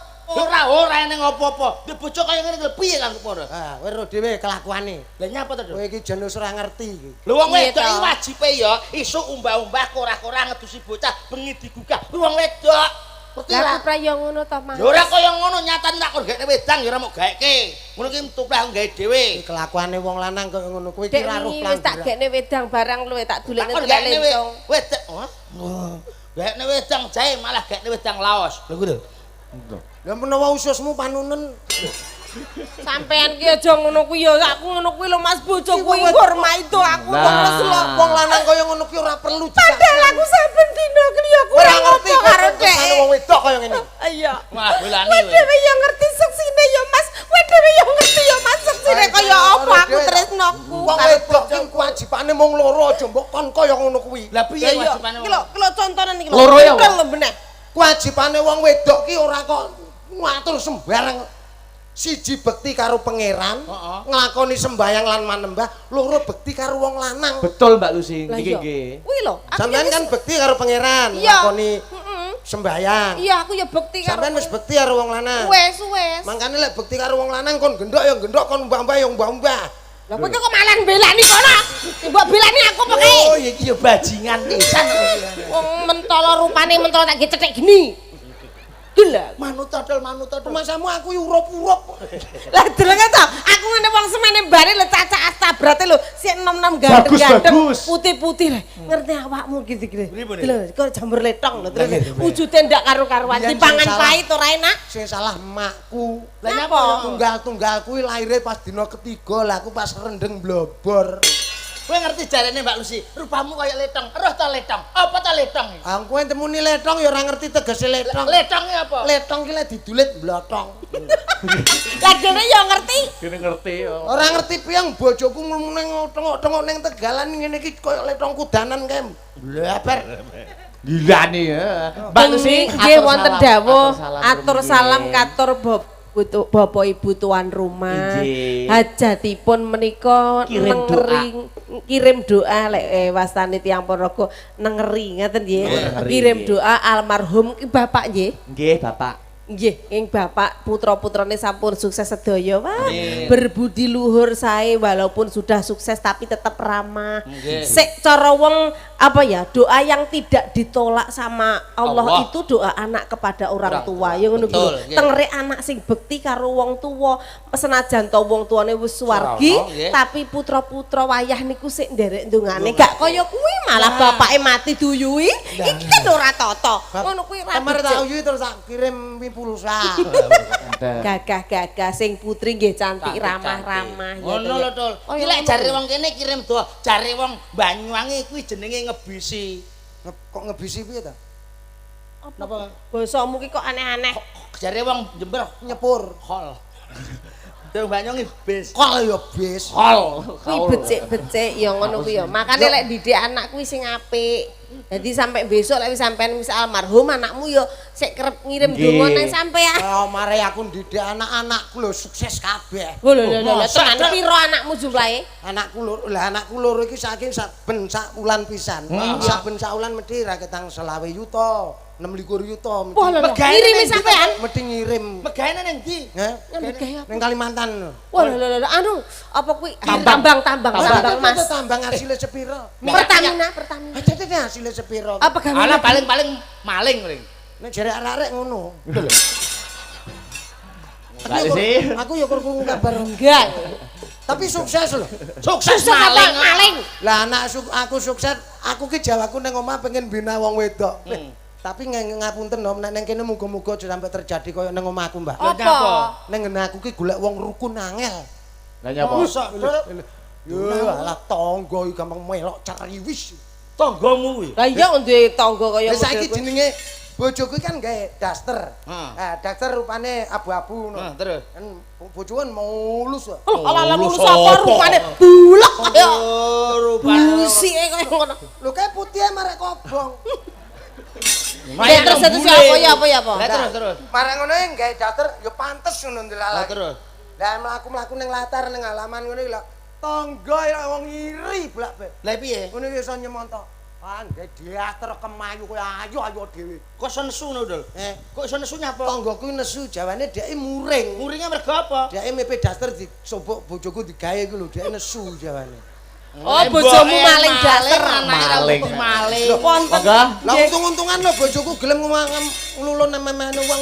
Ora ning apa-apa. Duwe bojo kaya ngene lho piye kan kok ora? Ah, kowe ro dhewe kelakuane. Lah nyapa to, Dul? Kowe iki jenus ora ngerti iki. Lho wong Piye wedok to? iki wajibe ya isuk umbah-umbah korah-korah ngedusi bocah bengi digugah. Wong wedok. Ngerti Lah ora? aku pra yo ngono to, Mas. Ya ora kaya ngono nyatan tak korgekne wedang ya ora mau gaeke. Ngono ki tupleh gawe dhewe. Iki kelakuane wong lanang kaya ngono kowe iki Dek ra roh wingi wis tak pelanggaran. gekne wedang barang luwe tak dulekne Tak telek korgekne lencong. wedang. Gaekne wedang jae malah gaekne wedang laos. Lho kuwi lho. Lah menawa ususmu panunen Sampean ki aja ngono kuwi ya aku ngono kuwi lho Mas bojoku iki hormati to aku kok wis lho. wong lanang kaya ngono ki ora perlu Padahal aku saben dina kliya aku ora ngerti karo dek. wong wedok kaya ngene. Iya. Wah, bolani Kowe kowe. dhewe ya ngerti seksine ya Mas. Kowe dhewe ya ngerti ya Mas seksine kaya apa aku tresnoku. Wong wedok ki kewajibane mung loro aja mbok kon kaya ngono kuwi. Lah piye wajibane? Iki lho contonan iki lho. Loro ya, Betul lho bener. Kewajibane wong wedok ki ora kok ngatur sembarang. Siji bekti karo pangeran, nglakoni sembayang lan manembah, loro bekti karo wong lanang. Betul Mbak Lucy, Lah niki iya. nggih. Kuwi lho. aku Sampeyan ya kan wis- bekti karo pangeran, Iya. nglakoni Heeh. sembayang. Iya, aku ya bekti karo. Sampeyan wis bekti karo wong lanang. Wes. Mangkane lek bekti karo wong lanang kon gendok ya gendok, kon mbah-mbah ya mbah-mbah. Lah kowe kok malah belani kono. Mbok belani aku pokoke. Oh, iki ya bajingan pisan. Wong mentolo rupane mentolo tak cethek gini. Delok. Manut todol. Masamu aku urup-urup. Lah delok to, aku ngene wong semene bare lho caca astabrate lho, sik enom-enom gandeng-gandeng Bagus. putih-putih lho. Ngerti awakmu gitu gitu. Pripun? Lho, kok jamur letong lho terus wujude ndak karo-karuan Biyen sing dipangan salah. pahit ora enak. Sing salah emakku. Lah nyapa? Tunggal-tunggal kuwi laire pas dina ketiga, lah aku pas rendeng blobor. Kowe ngerti jarene Mbak Lucy, rupamu kaya letong. Roh ta letong? Apa ta letong? Aku temuni letong ya ora ngerti tegese letong. Letongnya apa? Letong ki lek didulit blotong. Lah dene yo ngerti. Kene ngerti yo. Ora ngerti piang bojoku ngomong tengok-tengok ning tegalan ngene iki koyo letong kudanan kae. Bleber. Gilani ya. Mbak Lucy, nggih wonten dawuh atur atur salam katur Bapak Ibu tuan rumah. Inggih. Hajatipun menika Kirim kirim doa lek wastane tiyang paraga nengeri ngaten nggih. Nengeri, Kirim nggih. doa almarhum ki Bapak nggih. nggih Bapak. Nggih, ing Bapak putra-putrane sampun sukses sedaya, Pak. Berbudi luhur sae walaupun sudah sukses tapi tetap ramah. Sik cara wong apa ya, doa yang tidak ditolak sama Allah itu doa anak kepada orang tua. Ya ngono kuwi. Tengrek anak sing bekti karo wong tuwa, senajan to wong tuane wis suwargi, tapi putra-putra wayah niku sik nderek ndongane. Gak kaya kuwi malah bapake mati duyui. Iki kan ora tata. Ngono kuwi ra. Kamar tak uyuhi terus tak kirim pulsa. Gagah-gagah sing putri nggih cantik ramah-ramah. Ngono lho, Tul. Iki lek jare wong kene kirim doa, jare wong Banyuwangi kuwi jenenge ngebisi. Kok ngebisi piye ta? Napa? Basamu ki kok aneh-aneh. Jare wong Jember Nyepur. hol. Dong Banyuwangi bis. Kok ya bis. Hol. Kuwi becik-becik ya ngono kuwi ya. Makane lek didik anak kuwi sing apik. Jadi sampai besok lek sampean wis almarhum anakmu ya sik kerep ngirim donga nang sampean. Oh, mare aku ndidik anak-anakku lho sukses kabeh. Lho, tenan piro anakmu jumlahe? Anakku loro iki saking saben sak wulan pisan. Saben sak wulan mesti ra ketang 20 yuta, 26 yuta mesti. Wah, ngirimi sampean? Mesti ngirim. Megahane nang ndi? Ning Kalimantan. Wah, anu apa kuwi tambang Mas. Tambang hasilnya sepiro? Pertamina. Jadi hasilnya sepiro? Apa gawe? Ala paling maling. Nek jare arek-arek ngono. Aku ya krungu kabar enggak. Tapi sukses loh. Sukses maling. Lah anak aku sukses, aku ki jawaku ning omah pengen bina wong wedok. Tapi ngapunten Om, nek ning kene muga-muga aja sampai terjadi kaya ning omahku, Mbak. Apa? Ning ngene aku ki golek wong rukun angel. Lah nyapa? Yo alah tangga iki gampang melok ceriwis. Tanggamu kuwi. Lah iya duwe tangga kaya Wis saiki jenenge bojoku kan gawe daster. Daster rupane abu-abu ngono. Terus. Kan bojoan mulus kok. Ala mulus apa rupane bulek kaya. Rupane Busike kaya ngono. Lho kae putih marek kobong. Terus apa? Terus. Marek ngono gawe daster ya pantes ngono ndelala. Terus. Lah mlaku-mlaku ning latar ning halaman ngono iki lho. Tangga ya wong iri blak-blak. Lah piye? Ngono iki iso nyemonto. Gawe daster kemayu koyo ayu dhewe. Kok iso nesu ngono, Dul? Kok iso nesu nyapa? Tanggaku nesu jawane dheke muring. Muringe mergo apa? Dheke mepe daster disobok bojoku digawe iku lho dheke nesu jawane. Oh, bojomu maling daster. Maling. Wonten. Lah untung-untungan lho bojoku gelem nglulun memene wong.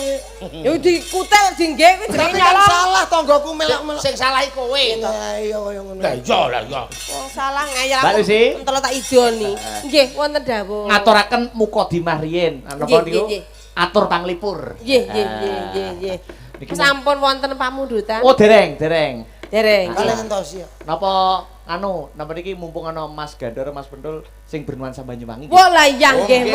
Ya dikutel dingge kuwi jenenge Tapi kan salah tanggaku melok-melok. Sing salah kowe. Lah iya kaya ngono. Lah iya. Oh, salah ngayal Mbak Lucy. entel tak idoni. Nggih, wonten dawuh. Ngaturaken Mukodimah riyen. Napa niku? Atur panglipur. Nggih. Sampun wonten pamundutan. Oh, dereng. Dereng. Kalian entos ya. Napa napa niki mumpung ana Mas Gandor Mas Pentul sing bernuansa Banyuwangi. Wah, lah iya nggih.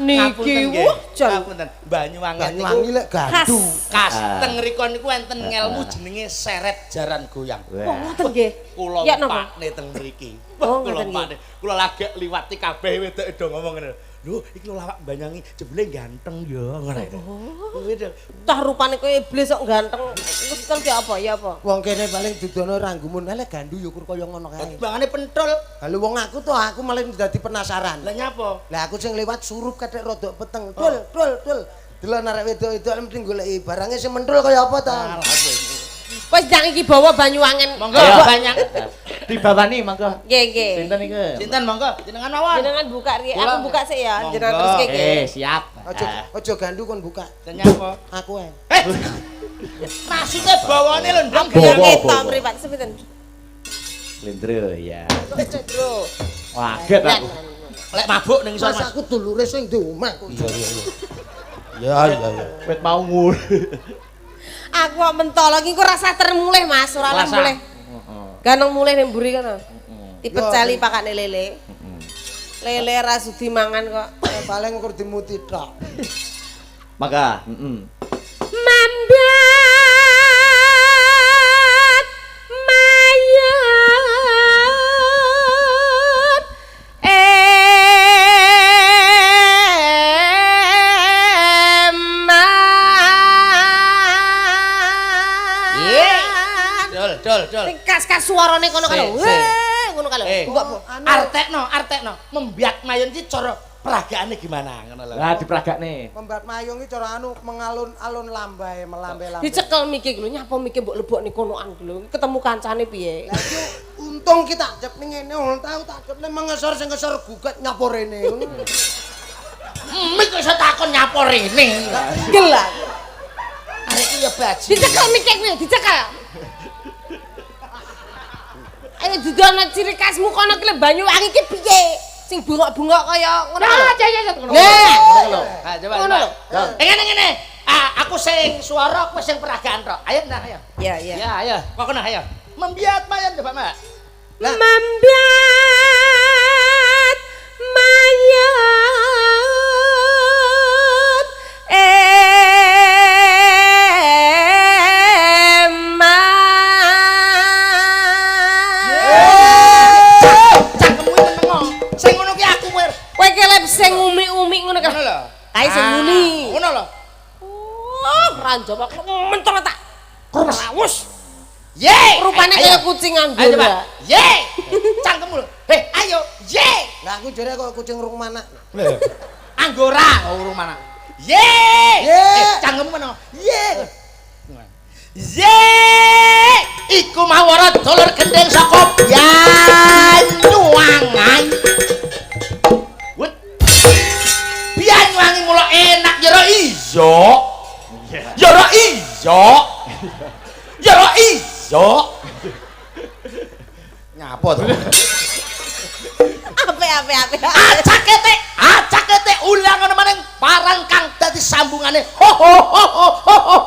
Niki jan Banyuwangi lek gandu. khas teng mriku niku enten ngelmu jenenge seret jaran goyang. Oh, ngoten nggih. Kula Ya napa? pakne teng mriki. Oh, Kula ngoten pakne. Kula lagi liwati kabeh wedok do ngomong ngene. Lho, iki lho lawak Banyuwangi jebule ganteng ya ngono. Kuwi to. Tah rupane kowe iblis kok ganteng. Terus kerja apa ya apa? Wong kene paling dudono ranggumun lek gandu ya kur kaya ngono kae. Bangane pentul. Lalu wong aku malah dadi penasaran. Lah nyapa? Lah aku sing liwat surup kathek rodok peteng. Dul. Delon arek wedok-wedok mesti goleki barange sing mentul kaya apa ta? Wis jang iki bawa Banyuwangen. Monggo banyak. Dibawani mangga. Nggih. Sinten niku? Sinten monggo jenengan mawon. Jenengan buka riye. Aku buka sik ya. Monggo. Jenengan terus nggih. Siap. Aja gandu kon buka. Nyapa? Aku ae. Maksudnya bawane lho ndang. Kita mripat sepiten. Lendro ya. Bro. Waget aku. Lek mabuk ning isor Mas Mas. aku dulure sing di omah. Iya. Wit mau ngul. Aku kok mentol iki ku rasa termulih Mas, ora Rasa. mulih. Ganong mulih ning mburi kono. Dipecali pakane lele. Lele ra sudi mangan kok. Paling kur dimuti tok. Maka, Mambat mayat Dol. Kas-kas suarane kono Si. ngono kalau. Kok Artekno, membiak mayon iki cara peragaannya gimana ngono lho. Lah diperagakne. Pembat mayung iki cara anu mengalun-alun lambai melambai-lambai. Dicekel miki lho, nyapa miki mbok lebokne konoan lho. Ketemu kancane piye? Lah iki untung kita jep ning ngene tau tak jep ning mengesor sing ngesor gugat nyapa rene. Mik kok iso takon nyapa rene. Gelah. Arek iki ya baji. Dicekel miki kuwi, dicekel. Ayo didono ciri khasmu kono ki Banyuwangi ki piye? Sing bungok-bungok kaya ngono lho. Ya ngono. Nah, Ha coba. ngono lho. Ngene. Aku sing swara kowe sing peragaan tok. Ayo nah ayo. Ya, ya. Ya ayo. Kok kena ayo. Membiat mayan coba, Mbak. Membiat mayat Cangkemmu menengo. Sing ngono ki aku kowe. kowe ki lep sing umi-umi ngono kan. Ngono lho. Kae sing muni. Ngono lho. Oh, ranjop aku mentol tak. Rawus. Ye! Rupane Ayo. kaya kucing Ayo nganggur. coba. Ye! Cangkemmu lho. Ayo. Ye! Lah aku jare kok kucing rung mana. Anggora urung mana. Ye! Ye! Cangkemmu menengo. Ye! Ye! Iku mawara dolur gendeng saka Banyuwangi. Wut. Banyuwangi mulo enak ya ora iya. Ya ora iya. Ya ora iya. Nyapa to? Ape. Acak kete ulang ngono maning parang kang dadi sambungane. Ho ho ho ho ho.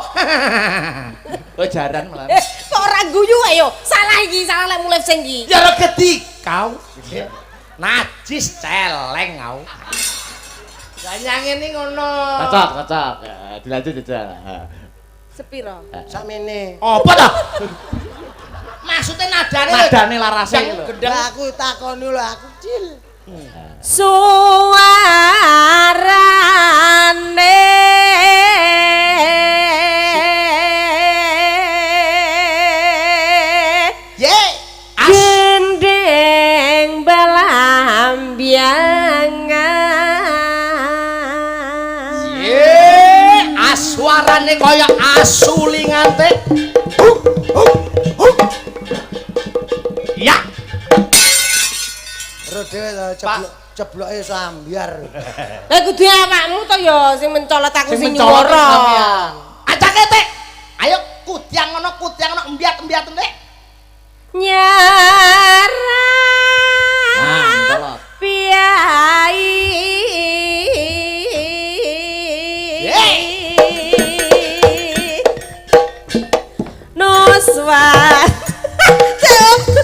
Kok jaran malah. Kok ora guyu ayo. Salah iki, salah lek mulai sing iki. Ya ora gedi kau. Najis celeng kau. Lah ngene ngono. Cocok. Dilanjut aja. Sepiro? Sakmene. Apa to? Maksudnya Nadane larase yang lho. gendeng. Lah aku takoni lho aku cil. Suarane Ye, gendeng belambiangan. Ye, suarane kaya asu lingante. Ya. Rode cebloke sambiar. Lah kudu awakmu to ya sing mencolot aku sing mencolot nyuwara. sampean. Acak kete. Ayo kudyang ngono embiat ndek. Nyara Mencolot. piai Nuswat kadokmu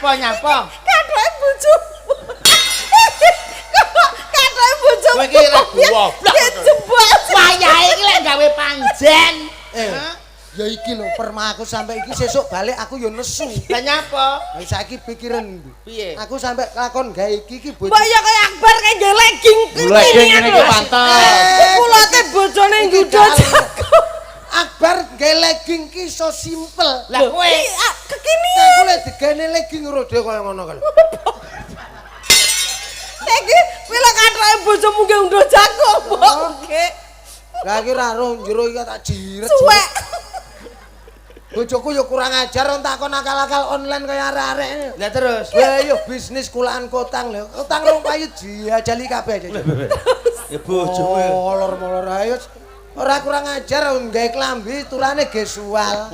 Nyapa. kadoke bojomu kadoke bojomu Kowe iki ra goblok. jebol Wayahe iki lek gawe panjen. Ya iki lho perma aku sampe iki sesuk balik aku ya nesu. Lah nyapa? Lah saiki pikiran Piye? aku sampe lakon gawe iki bojo. mbok ya kaya Akbar kaya nggae legging Legging ngene iki pantes. kulote bojone ngjudo Akbar gawe legging ki so simpel. Lah kowe kekini Aku lek digane legging rode kaya ngono kan. iki pila kathake bojomu nggih undo jago mbok nggih Lah iki ra roh njero iki tak jiret. suwek Bojoku ya kurang ajar takon akal-akal online kaya arek-arek. Lah terus. Lah yo bisnis kulaan kotang lho. Kotang rong payu diajali kabeh aja. Ya bojomu. Molor-molor ayo. Ora kurang ajar nggawe klambi turane gesual.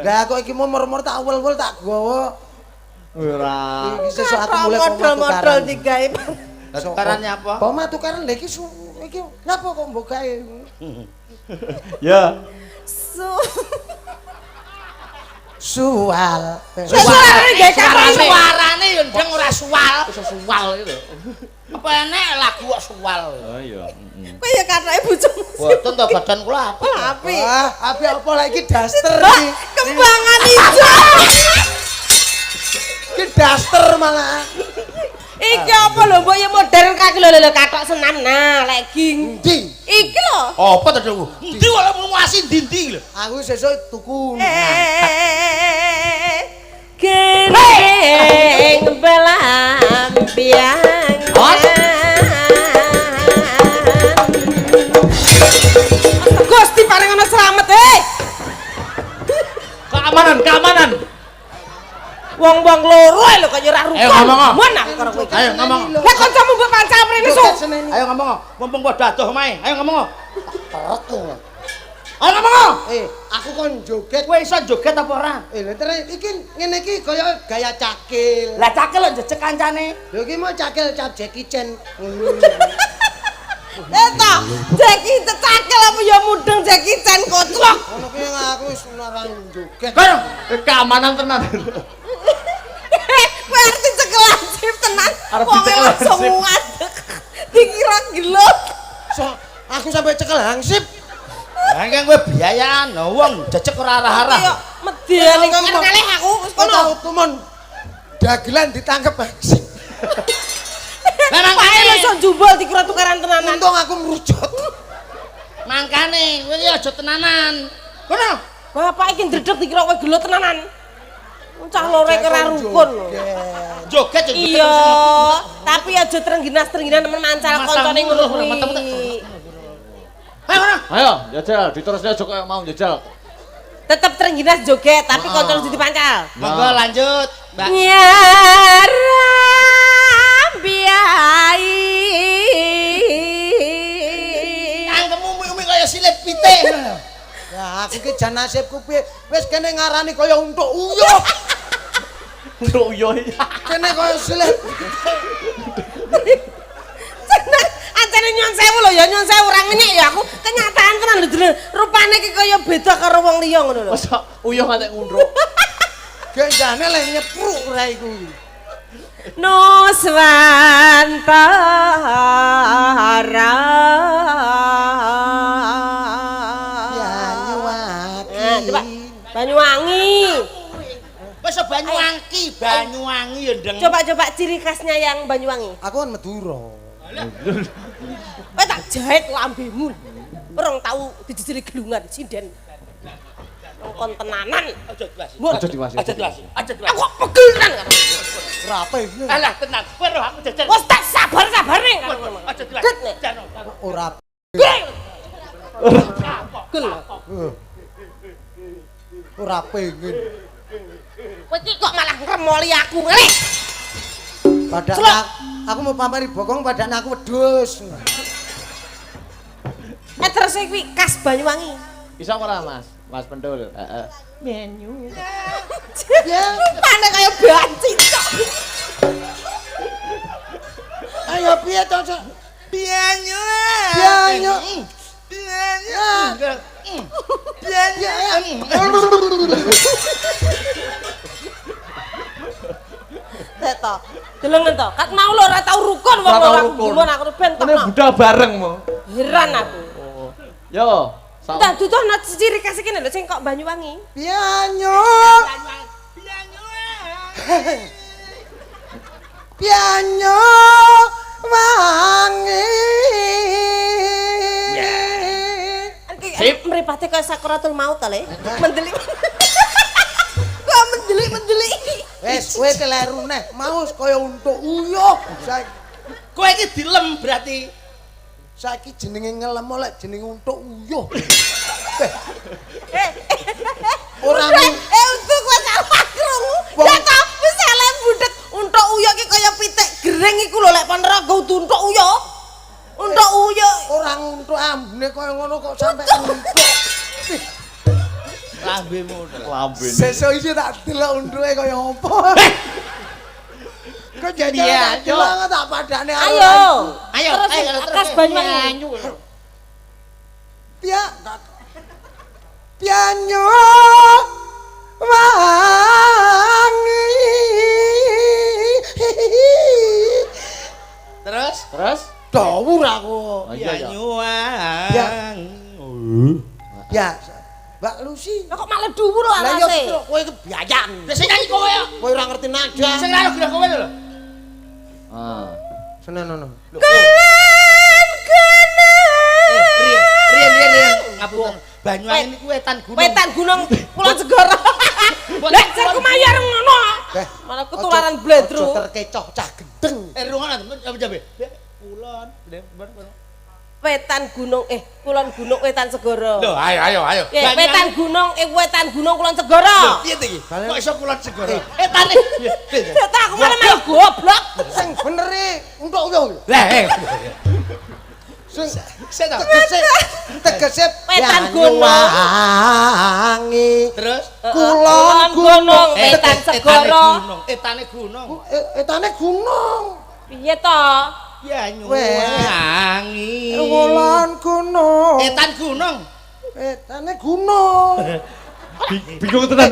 Lah kok iki momor-mor tak wel-wel tak gawa. Ora. Iki sesuk aku mulai model digawe Tukaran nyapa? Poma tukaran lha iki iki nyapa kok mbok gawe? Ya. Sual. Suarane yo ndeng ora suwal. Suwal itu. Apa enek lagu kok suwal. Oh iya. kowe ya kathake bojomu Boten to badan kula apa. api Wah, api apa lagi iki daster iki. kembangan ijo Iki daster malah. iki apa lho mbok ya modern kaki lho kathok senam nah legging Ndi? iki lho Apa to Dong? Endi kok muasi ndi lho. Aku sesuk tuku. gendeng belambiangan Awas. Gusti paring ana slamet, Keamanan. Wong-wong loro lho kok ora rukun. Ayo ngomong. Mun aku karo kowe. Ayo ngomong. Lah kancamu mbok pancam rene su. Ayo ngomong, mumpung padha adoh omahe. Ayo ngomong. Ayo ngomong. Aku kon joget. Kowe iso joget apa ora? Lha terus iki ngene iki kaya gaya cakil. Lah cakil lho jejeg kancane. Lho iki mau cakil cap Jackie Chan. Eta, Jackie cecakel apa ya mudeng Jackie Chan koclok. Ngono kuwi aku wis ora joget. Kowe keamanan tenan. Kowe arep dicekel langsip tenan. Arep Wong dicekel langsung langsip. ngadeg. Dikira gelo. So, aku sampai cekel hangsip. Lah iki kowe biayaan, wong jejeg ora arah-arah. Kaya medeni kok kalih aku wis Kono kono. tumon dagelan ditangkep hangsip. Lah mangkane lho iso jumbul dikira tukaran tenanan. Untung aku merujut. Mangkane kowe iki aja tenanan. Kono. Bapak iki ndredeg dikira kowe gelo tenanan. Cah lore kira rukun lho. Joget yo Iya, tapi aja trengginas-trengginan temen mancal koncone ngono kuwi. Ayo kono. Ayo, jajal, diterusnya aja kayak mau jajal. Tetep trengginas joget tapi koncone jadi pancal. Monggo lanjut, Mbak. Nyaram biai. Angkemu umi kaya silet pitik. Ya aku ki jan nasibku piye? Wis kene ngarani kaya untuk uyuh. Untuk yo. Kene kaya silet. Seneng ancene nyuwun sewu lho ya nyuwun sewu ora ngenyek ya aku kenyataan tenan lho jeneng rupane iki kaya beda karo wong liya ngono lho. Masa uyuh ngantek ngundruk. Genjane le nyepruk ora iku. Nuswantara. Coba Banyuwangi. Wis Banyuwangi, Banyuwangi ya ndeng. Coba ciri khasnya yang Banyuwangi. Aku kan Madura. Kowe tak jahit lambemu. Orang tahu dijejeri gelungan sinden. Kon tenanan. Aja jelas. Aja diwasi. Aja jelas. Aja jelas. Aku pegel tenan karo. Ora apa iki? Alah tenang. Kowe roh aku jejer. Wes tak sabar-sabare karo. Aja jelas. Jano. Ora. Gel. Ora pengen. Kowe iki kok malah ngremoli aku ngelih. Padahal aku mau pampari bokong padahal aku wedhus. Terus iki khas Banyuwangi. Bisa ora, Mas? Mas Pendul. Heeh. Menu. Ya, mana kaya banci cok. Ayo piye to, Cok? Bianyu. Bianyu. Teto. Delengen to. Kat mau lho ora tau rukun wong ora rukun aku ben Ini tokno. budal bareng mo. Heran aku. Yo. Entah dudono ciri khas kene lho sing kok Banyuwangi. Bianyu. Bianyu wangi. Sip. Mripate kaya Sakaratul Maut ta le. Mendelik. Kok mendelik-mendelik. Wes kowe keleru neh, mau kaya untuk uyuh. Kowe iki dilem berarti. Saiki jenenge ngelem oleh jenenge untuk uyuh. Ora untuk kowe salah krungu. Ya ta, wis salah budek. Untuk uyuh ki kaya pitik gereng iku lho lek Ponorogo untuk uyuh. Untuk uyuh. ora untuk ambune kaya ngono kok sampe untuk. Lambemu. Lambene. Sesuk iki tak delok untuke kaya apa. Kok jajal tak Iya, delok tak padane Ayo. Ayo, Terus ayo, khas Banyuwangi. Pia. Pianyu wangi. Terus? Terus? Dawur aku. Oh, iya, iya. Banyuwangi. Ya, Mbak Lucy. Lah kok malah dhuwur lho Lah ya alase. kowe kebiayan. Lah sing nyanyi kowe ya. Kowe ora ngerti nada. Sing nyanyi gerak kowe lho. Ah. Senono. Rian. Ngapunten. Banyuwangi niku wetan gunung. Wetan Gunung Pulau Segara. Lah sing kumayar ngono. Malah ketularan bledru. Aja terkecoh cah gendeng. Rungono apa jabe? Kulon, Wetan gunung kulon gunung wetan segara. Lho, ayo. Wetan gunung kulon segara. Piye iki? Kok iso kulon segara? Etane. Tak aku malah main goblok. Sing bener entuk yo. Lah, Sing tegese wetan gunung. Wangi. terus Kulon gunung wetan segara. Etane gunung. Etane gunung. Piye to? Ya nyuwangi. Kulon gunung. Etan gunung. Etane gunung. Bingung tenan.